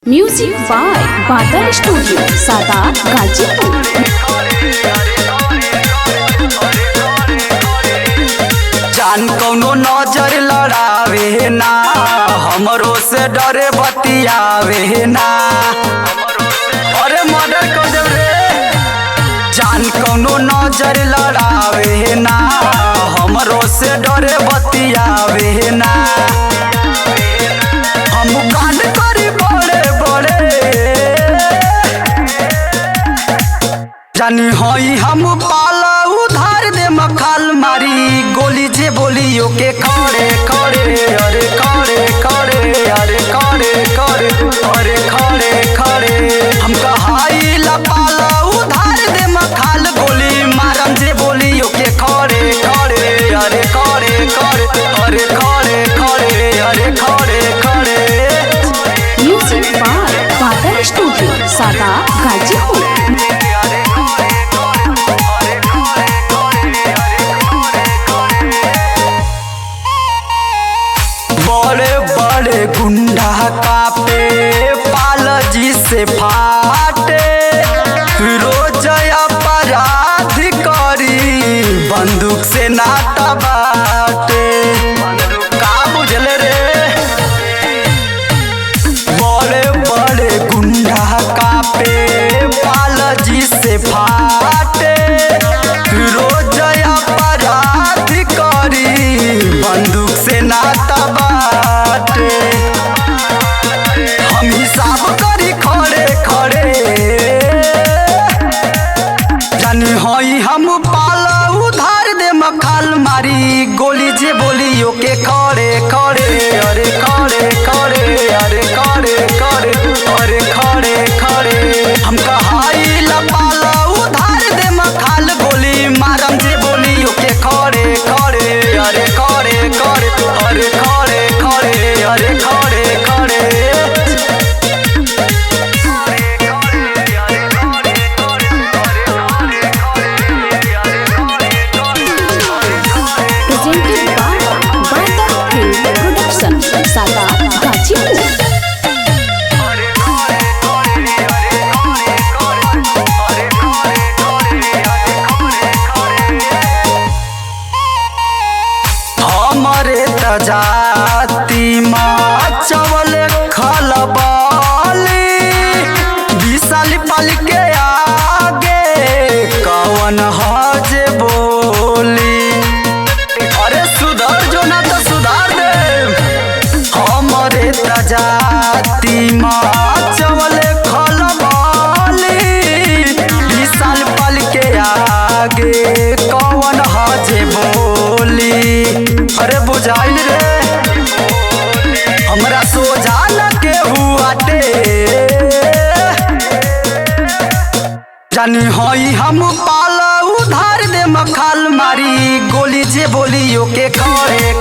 Music by Badal studio Saadat Ghazipur. जान कौनो नजर लड़ावे ना, हमरो से डरे बतियावे ना, अरे मर्डर कर दे रे। जान कौनो नजर लड़ावे ना, हमरो से डरे बतियावे ना। हम कांड करी बड़े बड़े, जानी हई हम पाला उधार दे मखाल मारी, गोली जे बोलियो के खड़े खड़े, अरे खड़े खड़े, अरे खड़े खड़े, अरे खड़े खड़े। हम कहाई ला पाला उधार दे मखाल, गोली मारम जे बोलियो के खड़े खड़े, अरे खड़े खड़े, अरे खड़े खड़े, अरे खड़े खड़े। Music by Badal studio Saadat Ghazipur. बड़े बड़े गुंडा कापे पाल जी से फाटे, रोज अपराध करी बंदूक से नाता बाटे। का बुझल रे, बड़े बड़े गुंडा कापे पाल जी से फाटे, रोज अपराध करी बंदूक से नाता बाटे। हम हिसाब करी खड़े खड़े, जानी हई हम पाला उधार दे मखाल मारी, गोली जे बोलियो के खड़े खड़े, अरे खड़े खड़े, अरे खड़े खड़े, अरे खड़े खड़े। हम कहाई ला पाला उधार दे मखाल, गोली मारम जे बोलियो के खड़े खड़े, अरे खड़े खड़े, अरे खड़े खड़े, अरे खड़े खड़े। Presented by Badal film production Saadat Ghazipur. हमरे तजाती चवल खलबाली, विशाल पल के आगे कवन हजे बोली, अरे सुधर जो ना तो सुधार दे। हमरे तजाती चवल खलबाली, विशाल पल के आगे कवन हजे बोली, अरे बुझाइल रे। हमरा सोझा न केहू आटे, जानी हई हम पाला उधार दे मखाल मारी, गोली जे बोलियो के खड़े